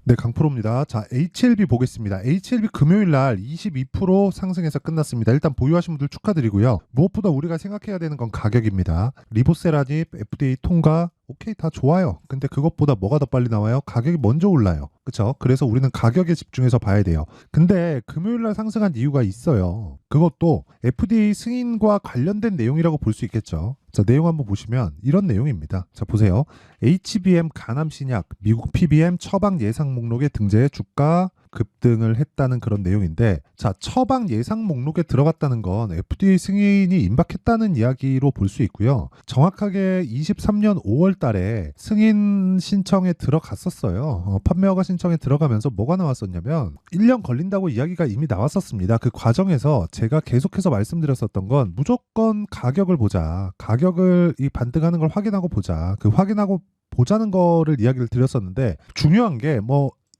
네, 강프로입니다. 자, HLB 보겠습니다. HLB 금요일 날 22% 상승해서 끝났습니다. 일단 보유하신 분들 축하드리고요. 무엇보다 우리가 생각해야 되는 건 가격입니다. 리보세라닙, FDA 통과, 오케이, 다 좋아요. 근데 그것보다 뭐가 더 빨리 나와요? 가격이 먼저 올라요. 그쵸? 그래서 우리는 가격에 집중해서 봐야 돼요. 근데 금요일 날 상승한 이유가 있어요. 그것도 FDA 승인과 관련된 내용이라고 볼 수 있겠죠. 자, 내용 한번 보시면 이런 내용입니다. 자, 보세요. HBM 간암 신약, 미국 PBM 처방 예상 목록에 등재해 주가 급등을 했다는 그런 내용인데, 자, 처방 예상 목록에 들어갔다는 건 FDA 승인이 임박했다는 이야기로 볼 수 있고요. 정확하게 23년 5월 달에 승인 신청에 들어갔었어요. 판매 허가 신청에 들어가면서 뭐가 나왔었냐면 1년 걸린다고 이야기가 이미 나왔었습니다. 그 과정에서 제가 계속해서 말씀드렸었던 건 무조건 가격을 보자. 가격을 이 반등하는 걸 확인하고 보자. 그 확인하고 보자는 거를 이야기를 드렸었는데, 중요한 게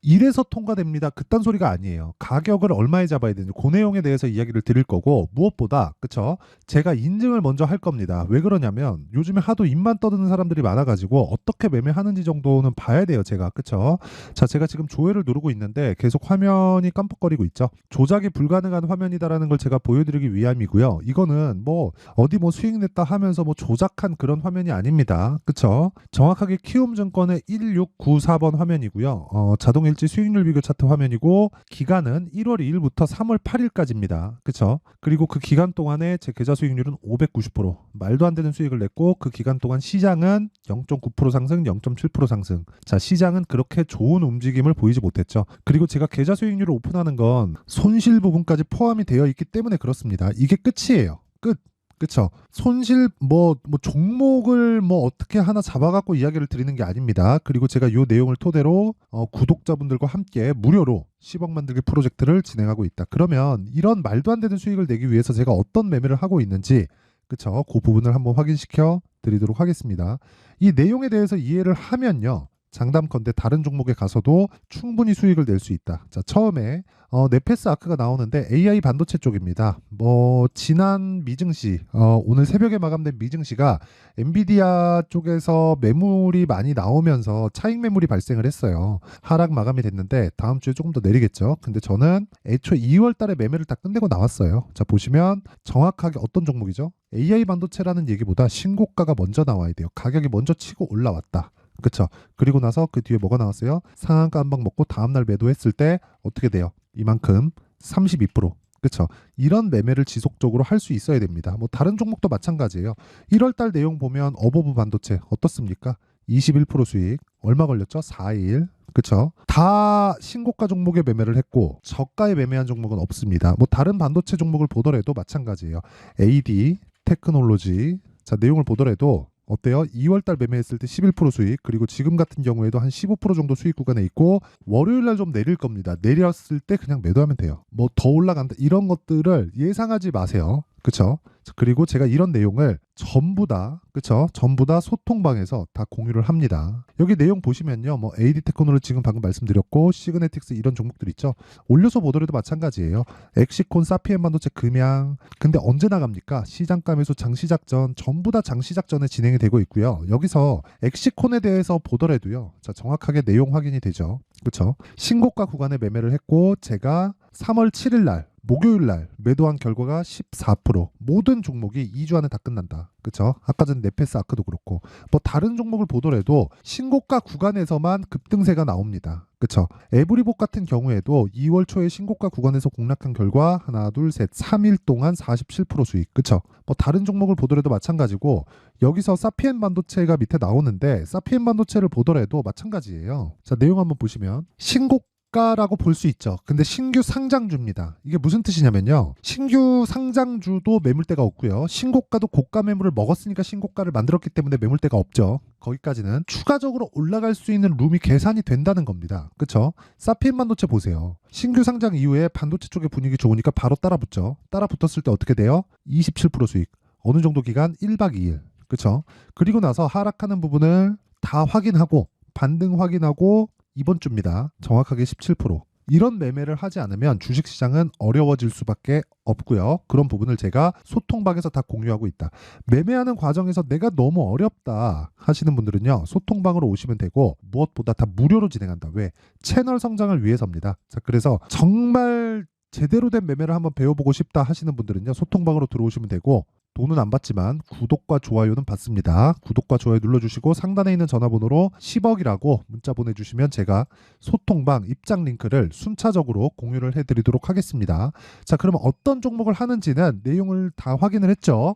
이래서 통과됩니다, 그딴 소리가 아니에요. 가격을 얼마에 잡아야 되는지 그 내용에 대해서 이야기를 드릴 거고, 무엇보다 그쵸, 제가 인증을 먼저 할 겁니다. 왜 그러냐면 요즘에 하도 입만 떠드는 사람들이 많아가지고 어떻게 매매하는지 정도는 봐야 돼요, 제가. 그쵸? 자, 제가 지금 조회를 누르고 있는데 계속 화면이 깜빡거리고 있죠. 조작이 불가능한 화면이다라는 걸 제가 보여드리기 위함이고요. 이거는 어디 수익 냈다 하면서 조작한 그런 화면이 아닙니다. 그쵸? 정확하게 키움증권의 1694번 화면이고요. 자동 일지 수익률 비교 차트 화면이고, 기간은 1월 2일부터 3월 8일까지입니다. 그쵸? 그리고 그 기간 동안에 제 계좌 수익률은 590%, 말도 안 되는 수익을 냈고, 그 기간 동안 시장은 0.9% 상승, 0.7% 상승. 자, 시장은 그렇게 좋은 움직임을 보이지 못했죠. 그리고 제가 계좌 수익률을 오픈하는 건 손실 부분까지 포함이 되어 있기 때문에 그렇습니다. 이게 끝이에요. 끝. 그쵸? 손실 종목을 어떻게 하나 잡아갖고 이야기를 드리는 게 아닙니다. 그리고 제가 이 내용을 토대로 구독자분들과 함께 무료로 10억 만들기 프로젝트를 진행하고 있다. 그러면 이런 말도 안 되는 수익을 내기 위해서 제가 어떤 매매를 하고 있는지, 그쵸? 그 부분을 한번 확인시켜 드리도록 하겠습니다. 이 내용에 대해서 이해를 하면요, 장담컨대 다른 종목에 가서도 충분히 수익을 낼 수 있다. 자, 처음에 네페스 아크가 나오는데 AI 반도체 쪽입니다. 지난 미증시, 오늘 새벽에 마감된 미증시가 엔비디아 쪽에서 매물이 많이 나오면서 차익 매물이 발생을 했어요. 하락 마감이 됐는데 다음 주에 조금 더 내리겠죠. 근데 저는 애초에 2월 달에 매매를 다 끝내고 나왔어요. 자, 보시면 정확하게 어떤 종목이죠? AI 반도체라는 얘기보다 신고가가 먼저 나와야 돼요. 가격이 먼저 치고 올라왔다. 그쵸? 그리고 나서 그 뒤에 뭐가 나왔어요? 상한가 한 방 먹고 다음날 매도했을 때 어떻게 돼요? 이만큼 32%. 그쵸? 이런 매매를 지속적으로 할 수 있어야 됩니다. 다른 종목도 마찬가지예요. 1월달 내용 보면 어버브 반도체 어떻습니까? 21% 수익. 얼마 걸렸죠? 4일. 그쵸? 다 신고가 종목에 매매를 했고 저가에 매매한 종목은 없습니다. 다른 반도체 종목을 보더라도 마찬가지예요. AD, 테크놀로지. 자, 내용을 보더라도 어때요? 2월달 매매했을 때 11% 수익, 그리고 지금 같은 경우에도 한 15% 정도 수익 구간에 있고, 월요일날 좀 내릴 겁니다. 내렸을 때 그냥 매도하면 돼요. 더 올라간다, 이런 것들을 예상하지 마세요. 그쵸? 그리고 제가 이런 내용을 전부 다, 그쵸? 전부 다 소통방에서 다 공유를 합니다. 여기 내용 보시면요, AD 테크노를 지금 방금 말씀드렸고, 시그네틱스 이런 종목들 있죠? 올려서 보더라도 마찬가지예요. 엑시콘, 사피엔 반도체, 금양. 근데 언제 나갑니까? 시장가 매수, 장시작전, 전부 다 장시작전에 진행이 되고 있고요. 여기서 엑시콘에 대해서 보더라도요, 자, 정확하게 내용 확인이 되죠. 그쵸? 신고가 구간에 매매를 했고, 제가 3월 7일 날 목요일 날 매도한 결과가 14%. 모든 종목이 2주 안에 다 끝난다. 그쵸? 아까 전 네페스 아크도 그렇고, 다른 종목을 보더라도 신고가 구간에서만 급등세가 나옵니다. 그쵸? 에브리복 같은 경우에도 2월 초에 신고가 구간에서 공략한 결과 하나, 둘, 셋, 3일 동안 47% 수익. 그쵸? 다른 종목을 보더라도 마찬가지고, 여기서 사피엔 반도체가 밑에 나오는데 사피엔 반도체를 보더라도 마찬가지예요. 자, 내용 한번 보시면 신고가라고 볼 수 있죠. 근데 신규 상장주입니다. 이게 무슨 뜻이냐면요, 신규 상장주도 매물대가 없고요, 신고가도 고가 매물을 먹었으니까 신고가를 만들었기 때문에 매물대가 없죠. 거기까지는 추가적으로 올라갈 수 있는 룸이 계산이 된다는 겁니다. 그쵸? 사피엔 반도체 보세요. 신규 상장 이후에 반도체 쪽의 분위기 좋으니까 바로 따라붙죠. 따라붙었을 때 어떻게 돼요? 27% 수익. 어느 정도 기간? 1박 2일. 그쵸? 그리고 나서 하락하는 부분을 다 확인하고 반등 확인하고 이번 주입니다. 정확하게 17%. 이런 매매를 하지 않으면 주식시장은 어려워질 수밖에 없고요. 그런 부분을 제가 소통방에서 다 공유하고 있다. 매매하는 과정에서 내가 너무 어렵다 하시는 분들은요, 소통방으로 오시면 되고, 무엇보다 다 무료로 진행한다. 왜? 채널 성장을 위해서입니다. 자, 그래서 정말 제대로 된 매매를 한번 배워보고 싶다 하시는 분들은요, 소통방으로 들어오시면 되고, 돈은 안 받지만 구독과 좋아요는 받습니다. 구독과 좋아요 눌러주시고 상단에 있는 전화번호로 10억이라고 문자 보내주시면 제가 소통방 입장 링크를 순차적으로 공유를 해드리도록 하겠습니다. 자, 그러면 어떤 종목을 하는지는 내용을 다 확인을 했죠.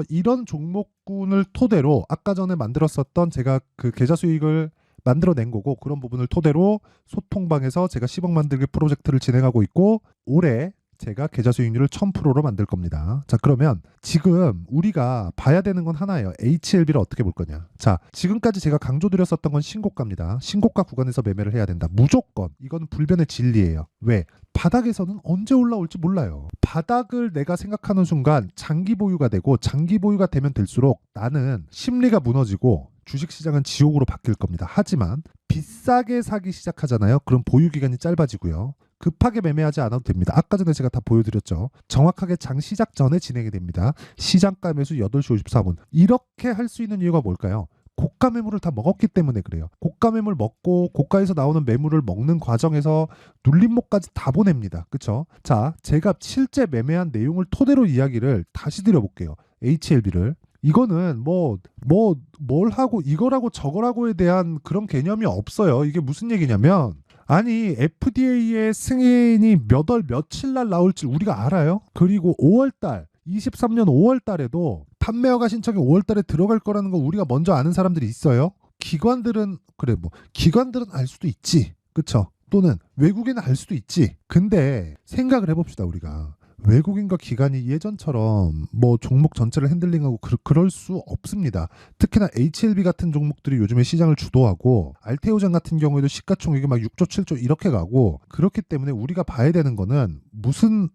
이런 종목군을 토대로 아까 전에 만들었었던 제가 그 계좌 수익을 만들어낸 거고, 그런 부분을 토대로 소통방에서 제가 10억 만들기 프로젝트를 진행하고 있고, 올해 제가 계좌 수익률을 1000%로 만들 겁니다. 자, 그러면 지금 우리가 봐야 되는 건 하나예요. HLB를 어떻게 볼 거냐. 자, 지금까지 제가 강조드렸었던 건 신고가입니다. 신고가 구간에서 매매를 해야 된다. 무조건. 이건 불변의 진리예요. 왜? 바닥에서는 언제 올라올지 몰라요. 바닥을 내가 생각하는 순간 장기 보유가 되고, 장기 보유가 되면 될수록 나는 심리가 무너지고 주식시장은 지옥으로 바뀔 겁니다. 하지만 비싸게 사기 시작하잖아요. 그럼 보유 기간이 짧아지고요. 급하게 매매하지 않아도 됩니다. 아까 전에 제가 다 보여드렸죠. 정확하게 장 시작 전에 진행이 됩니다. 시장가 매수 8시 54분. 이렇게 할 수 있는 이유가 뭘까요? 고가 매물을 다 먹었기 때문에 그래요. 고가 매물 먹고 고가에서 나오는 매물을 먹는 과정에서 눌림목까지 다 보냅니다. 그쵸? 자, 제가 실제 매매한 내용을 토대로 이야기를 다시 드려볼게요. HLB를. 이거는 뭘 하고 이거라고 저거라고에 대한 그런 개념이 없어요. 이게 무슨 얘기냐면, 아니 FDA의 승인이 몇 월 며칠 날 나올지 우리가 알아요? 그리고 5월달 23년 5월달에도 판매허가 신청이 5월달에 들어갈 거라는 거 우리가 먼저 아는 사람들이 있어요? 기관들은 기관들은 알 수도 있지, 그쵸? 또는 외국인은 알 수도 있지. 근데 생각을 해봅시다. 우리가 외국인과 기관이 예전처럼 종목 전체를 핸들링하고 그럴 수 없습니다. 특히나 HLB 같은 종목들이 요즘에 시장을 주도하고, 알테오젠 같은 경우에도 시가총액이 막 6조 7조 이렇게 가고, 그렇기 때문에 우리가 봐야 되는 거는 무슨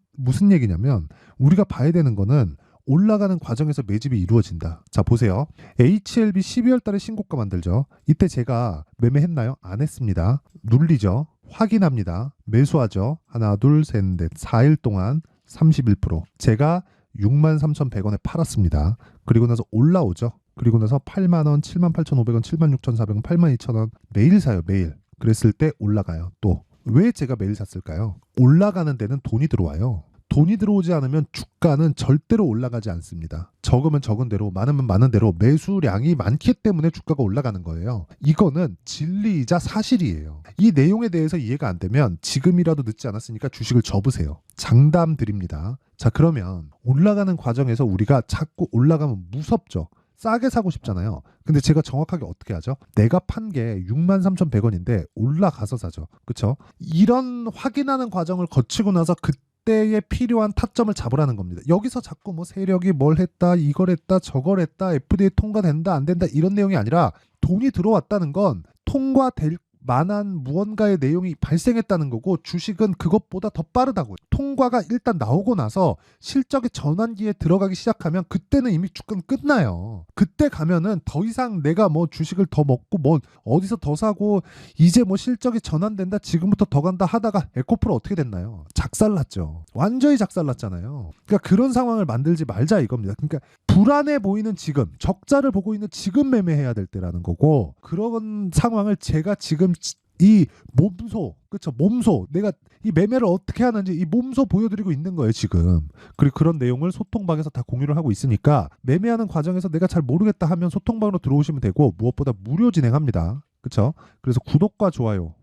얘기냐면, 우리가 봐야 되는 거는 올라가는 과정에서 매집이 이루어진다. 자, 보세요. HLB 12월 달에 신고가 만들죠. 이때 제가 매매했나요? 안 했습니다. 눌리죠. 확인합니다. 매수하죠. 하나, 둘, 셋, 넷. 4일 동안 31%. 제가 63,100원에 팔았습니다. 그리고 나서 올라오죠. 그리고 나서 8만원, 78,500원, 76,400원, 82,000원. 매일 사요, 매일. 그랬을 때 올라가요. 또 왜 제가 매일 샀을까요? 올라가는 데는 돈이 들어와요. 돈이 들어오지 않으면 주가는 절대로 올라가지 않습니다. 적으면 적은 대로, 많으면 많은 대로 매수량이 많기 때문에 주가가 올라가는 거예요. 이거는 진리이자 사실이에요. 이 내용에 대해서 이해가 안 되면 지금이라도 늦지 않았으니까 주식을 접으세요. 장담 드립니다. 자, 그러면 올라가는 과정에서 우리가 자꾸 올라가면 무섭죠. 싸게 사고 싶잖아요. 근데 제가 정확하게 어떻게 하죠? 내가 판 게 63,100원인데 올라가서 사죠. 그쵸? 이런 확인하는 과정을 거치고 나서 그때에 필요한 타점을 잡으라는 겁니다. 여기서 자꾸 세력이 뭘 했다, 이걸 했다, 저걸 했다, FDA 통과된다, 안 된다, 이런 내용이 아니라, 돈이 들어왔다는 건 통과될 만한 무언가의 내용이 발생했다는 거고, 주식은 그것보다 더 빠르다고요. 통과가 일단 나오고 나서 실적의 전환기에 들어가기 시작하면 그때는 이미 주가는 끝나요. 그때 가면은 더 이상 내가 주식을 더 먹고 어디서 더 사고 이제 실적이 전환된다, 지금부터 더 간다 하다가 에코프로 어떻게 됐나요? 작살났죠. 완전히 작살났잖아요. 그러니까 그런 상황을 만들지 말자 이겁니다. 그러니까 불안해 보이는 지금, 적자를 보고 있는 지금 매매해야 될 때라는 거고, 그런 상황을 제가 지금 이 몸소, 그쵸? 몸소, 내가 이 매매를 어떻게 하는지 이 몸소 보여드리고 있는 거예요, 지금. 그리고 그런 내용을 소통방에서 다 공유를 하고 있으니까, 매매하는 과정에서 내가 잘 모르겠다 하면 소통방으로 들어오시면 되고, 무엇보다 무료 진행합니다. 그쵸? 그래서 구독과 좋아요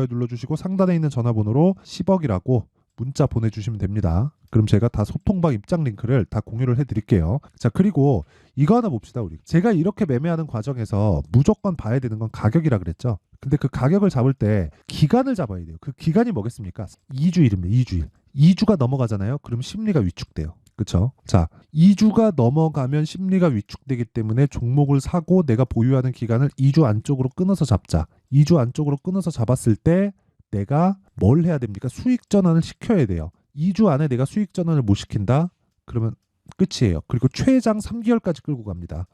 눌러주시고 상단에 있는 전화번호로 10억이라고 문자 보내주시면 됩니다. 그럼 제가 다 소통방 입장 링크를 다 공유를 해드릴게요. 자, 그리고 이거 하나 봅시다. 우리 제가 이렇게 매매하는 과정에서 무조건 봐야 되는 건 가격이라 그랬죠. 근데 그 가격을 잡을 때 기간을 잡아야 돼요. 그 기간이 뭐겠습니까? 2주일입니다. 2주일. 2주가 넘어가잖아요. 그럼 심리가 위축돼요. 그쵸? 자, 2주가 넘어가면 심리가 위축되기 때문에 종목을 사고 내가 보유하는 기간을 2주 안쪽으로 끊어서 잡자. 2주 안쪽으로 끊어서 잡았을 때 내가 뭘 해야 됩니까? 수익 전환을 시켜야 돼요. 2주 안에 내가 수익 전환을 못 시킨다? 그러면 끝이에요. 그리고 최장 3개월까지 끌고 갑니다.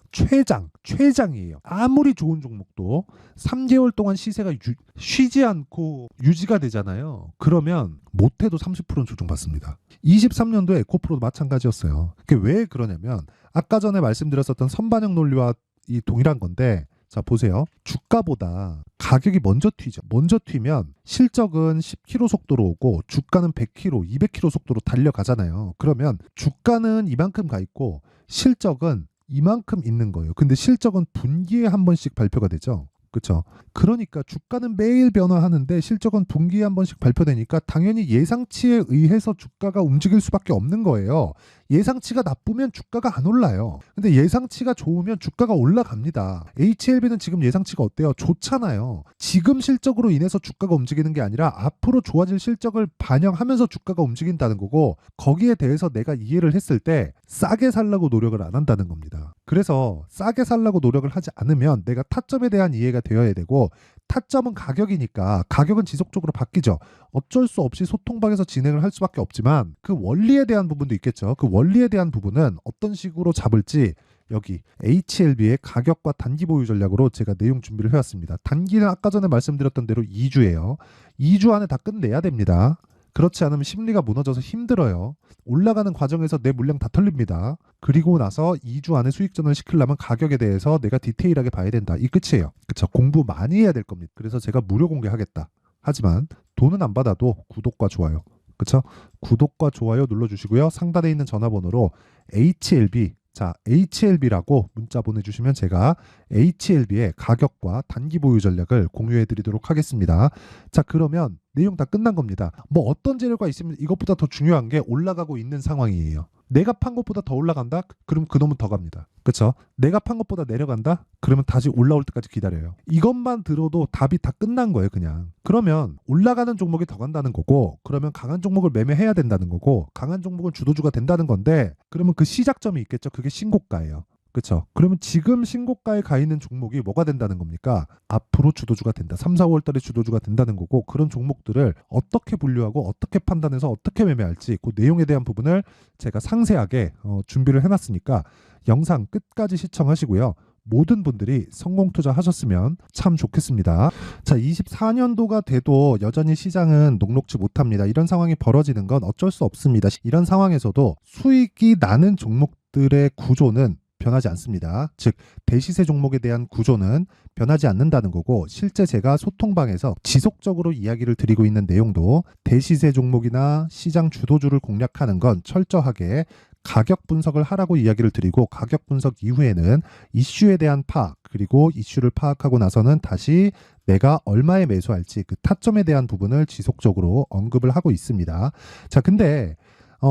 최장이에요. 아무리 좋은 종목도 3개월 동안 시세가 쉬지 않고 유지가 되잖아요. 그러면 못해도 30%는 조정받습니다. 23년도 에코프로도 마찬가지였어요. 그게 왜 그러냐면 아까 전에 말씀드렸었던 선반영 논리와 이 동일한 건데, 자 보세요. 주가보다 가격이 먼저 튀죠. 먼저 튀면 실적은 10km 속도로 오고 주가는 100km, 200km 속도로 달려가잖아요. 그러면 주가는 이만큼 가 있고 실적은 이만큼 있는 거예요. 근데 실적은 분기에 한 번씩 발표가 되죠. 그렇죠. 그러니까 주가는 매일 변화하는데 실적은 분기에 한 번씩 발표되니까 당연히 예상치에 의해서 주가가 움직일 수밖에 없는 거예요. 예상치가 나쁘면 주가가 안 올라요. 근데 예상치가 좋으면 주가가 올라갑니다. HLB는 지금 예상치가 어때요? 좋잖아요. 지금 실적으로 인해서 주가가 움직이는 게 아니라 앞으로 좋아질 실적을 반영하면서 주가가 움직인다는 거고, 거기에 대해서 내가 이해를 했을 때 싸게 살라고 노력을 안 한다는 겁니다. 그래서 싸게 살라고 노력을 하지 않으면 내가 타점에 대한 이해가 되어야 되고, 타점은 가격이니까 가격은 지속적으로 바뀌죠. 어쩔 수 없이 소통방에서 진행을 할 수밖에 없지만 그 원리에 대한 부분도 있겠죠. 그 원리에 대한 부분은 어떤 식으로 잡을지 여기 HLB의 가격과 단기 보유 전략으로 제가 내용 준비를 해왔습니다. 단기는 아까 전에 말씀드렸던 대로 2주예요. 2주 안에 다 끝내야 됩니다. 그렇지 않으면 심리가 무너져서 힘들어요. 올라가는 과정에서 내 물량 다 털립니다. 그리고 나서 2주 안에 수익전을 시키려면 가격에 대해서 내가 디테일하게 봐야 된다. 이 끝이에요. 그쵸? 공부 많이 해야 될 겁니다. 그래서 제가 무료 공개하겠다. 하지만 돈은 안 받아도 구독과 좋아요. 그쵸? 구독과 좋아요 눌러주시고요. 상단에 있는 전화번호로 HLB, 자 HLB라고 문자 보내주시면 제가 HLB의 가격과 단기 보유 전략을 공유해 드리도록 하겠습니다. 자 그러면 내용 다 끝난 겁니다. 뭐 어떤 재료가 있으면 이것보다 더 중요한 게 올라가고 있는 상황이에요. 내가 판 것보다 더 올라간다? 그럼 그놈은 더 갑니다. 그쵸? 내가 판 것보다 내려간다? 그러면 다시 올라올 때까지 기다려요. 이것만 들어도 답이 다 끝난 거예요, 그냥. 그러면 올라가는 종목이 더 간다는 거고, 그러면 강한 종목을 매매해야 된다는 거고, 강한 종목은 주도주가 된다는 건데, 그러면 그 시작점이 있겠죠. 그게 신고가예요. 그렇죠. 그러면 지금 신고가에 가 있는 종목이 뭐가 된다는 겁니까? 앞으로 주도주가 된다. 3, 4월 달에 주도주가 된다는 거고, 그런 종목들을 어떻게 분류하고 어떻게 판단해서 어떻게 매매할지 그 내용에 대한 부분을 제가 상세하게 준비를 해놨으니까 영상 끝까지 시청하시고요. 모든 분들이 성공 투자하셨으면 참 좋겠습니다. 자, 24년도가 돼도 여전히 시장은 녹록지 못합니다. 이런 상황이 벌어지는 건 어쩔 수 없습니다. 이런 상황에서도 수익이 나는 종목들의 구조는 변하지 않습니다. 즉 대시세 종목에 대한 구조는 변하지 않는다는 거고, 실제 제가 소통방에서 지속적으로 이야기를 드리고 있는 내용도 대시세 종목이나 시장 주도주를 공략하는 건 철저하게 가격 분석을 하라고 이야기를 드리고, 가격 분석 이후에는 이슈에 대한 파악, 그리고 이슈를 파악하고 나서는 다시 내가 얼마에 매수할지 그 타점에 대한 부분을 지속적으로 언급을 하고 있습니다. 자, 근데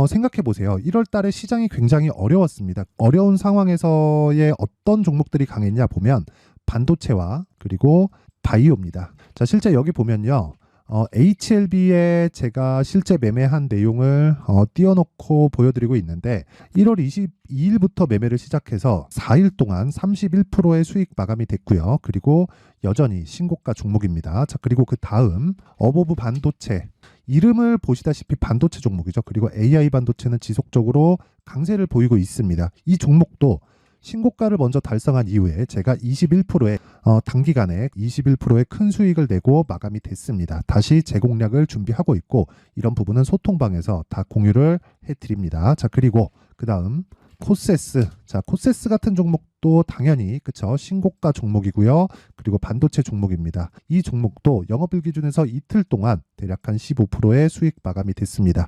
생각해 보세요. 1월 달에 시장이 굉장히 어려웠습니다. 어려운 상황에서의 어떤 종목들이 강했냐 보면 반도체와 그리고 바이오입니다. 자, 실제 여기 보면요. HLB에 제가 실제 매매한 내용을 띄워놓고 보여드리고 있는데, 1월 22일부터 매매를 시작해서 4일 동안 31%의 수익 마감이 됐고요. 그리고 여전히 신고가 종목입니다. 자, 그리고 그 다음 어보브 반도체, 이름을 보시다시피 반도체 종목이죠. 그리고 AI 반도체는 지속적으로 강세를 보이고 있습니다. 이 종목도 신고가를 먼저 달성한 이후에 제가 21%의 단기간에 21%의 큰 수익을 내고 마감이 됐습니다. 다시 재공략을 준비하고 있고, 이런 부분은 소통방에서 다 공유를 해드립니다. 자, 그리고 그 다음 코세스. 자, 코세스 같은 종목도 당연히 그쵸, 신고가 종목이고요. 그리고 반도체 종목입니다. 이 종목도 영업일 기준에서 이틀 동안 대략 한 15%의 수익 마감이 됐습니다.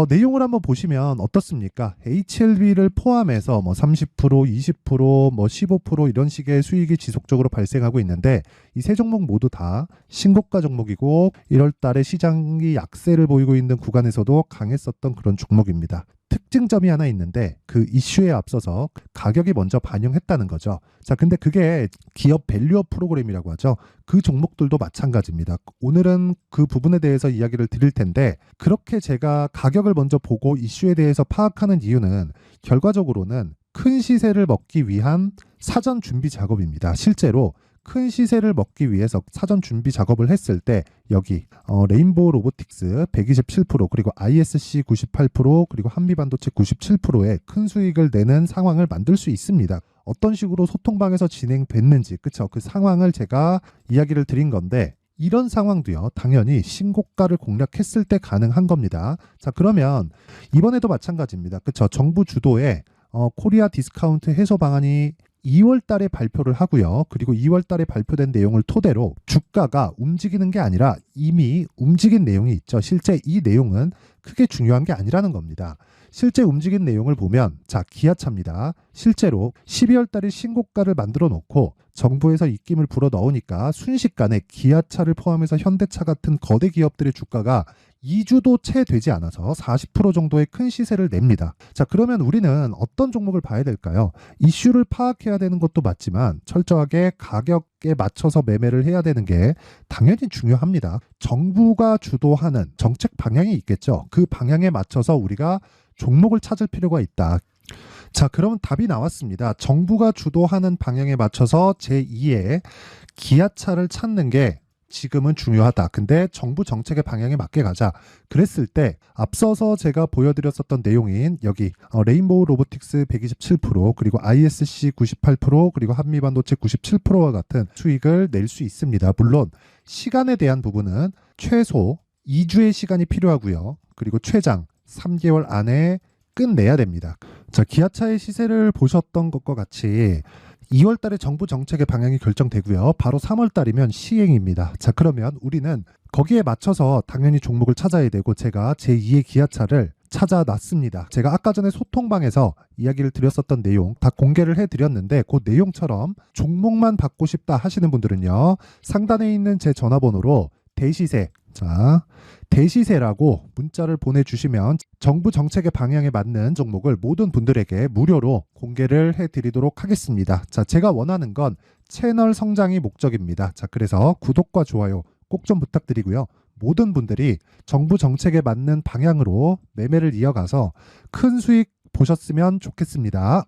내용을 한번 보시면 어떻습니까? HLB를 포함해서 뭐 30%, 20%, 뭐 15% 이런 식의 수익이 지속적으로 발생하고 있는데, 이 세 종목 모두 다 신고가 종목이고 1월 달에 시장이 약세를 보이고 있는 구간에서도 강했었던 그런 종목입니다. 특징점이 하나 있는데 그 이슈에 앞서서 가격이 먼저 반영했다는 거죠. 자, 근데 그게 기업 밸류업 프로그램이라고 하죠. 그 종목들도 마찬가지입니다. 오늘은 그 부분에 대해서 이야기를 드릴 텐데, 그렇게 제가 가격을 먼저 보고 이슈에 대해서 파악하는 이유는 결과적으로는 큰 시세를 먹기 위한 사전 준비 작업입니다. 실제로 큰 시세를 먹기 위해서 사전 준비 작업을 했을 때 여기 레인보우 로보틱스 127% 그리고 ISC 98% 그리고 한미반도체 97%의 큰 수익을 내는 상황을 만들 수 있습니다. 어떤 식으로 소통방에서 진행됐는지 그쵸? 그 상황을 제가 이야기를 드린 건데 이런 상황도요 당연히 신고가를 공략했을 때 가능한 겁니다. 자 그러면 이번에도 마찬가지입니다. 그쵸? 정부 주도의 코리아 디스카운트 해소 방안이 2월 달에 발표를 하고요. 그리고 2월 달에 발표된 내용을 토대로 주가가 움직이는 게 아니라 이미 움직인 내용이 있죠. 실제 이 내용은 크게 중요한 게 아니라는 겁니다. 실제 움직인 내용을 보면 자 기아차입니다. 실제로 12월 달에 신고가를 만들어 놓고 정부에서 입김을 불어 넣으니까 순식간에 기아차를 포함해서 현대차 같은 거대 기업들의 주가가 2주도 채 되지 않아서 40% 정도의 큰 시세를 냅니다. 자 그러면 우리는 어떤 종목을 봐야 될까요? 이슈를 파악해야 되는 것도 맞지만 철저하게 가격에 맞춰서 매매를 해야 되는 게 당연히 중요합니다. 정부가 주도하는 정책 방향이 있겠죠. 그 방향에 맞춰서 우리가 종목을 찾을 필요가 있다. 자 그러면 답이 나왔습니다. 정부가 주도하는 방향에 맞춰서 제2의 기아차를 찾는 게 지금은 중요하다. 근데 정부 정책의 방향에 맞게 가자. 그랬을 때 앞서서 제가 보여드렸었던 내용인 여기 레인보우 로보틱스 127% 그리고 ISC 98% 그리고 한미반도체 97%와 같은 수익을 낼 수 있습니다. 물론 시간에 대한 부분은 최소 2주의 시간이 필요하고요. 그리고 최장 3개월 안에 끝내야 됩니다. 자, 기아차의 시세를 보셨던 것과 같이 2월 달에 정부 정책의 방향이 결정되고요. 바로 3월 달이면 시행입니다. 자, 그러면 우리는 거기에 맞춰서 당연히 종목을 찾아야 되고 제가 제2의 기아차를 찾아놨습니다. 제가 아까 전에 소통방에서 이야기를 드렸었던 내용 다 공개를 해드렸는데 그 내용처럼 종목만 받고 싶다 하시는 분들은요. 상단에 있는 제 전화번호로 대시세 자 대시세라고 문자를 보내주시면 정부 정책의 방향에 맞는 종목을 모든 분들에게 무료로 공개를 해드리도록 하겠습니다. 자, 제가 원하는 건 채널 성장이 목적입니다. 자, 그래서 구독과 좋아요 꼭 좀 부탁드리고요. 모든 분들이 정부 정책에 맞는 방향으로 매매를 이어가서 큰 수익 보셨으면 좋겠습니다.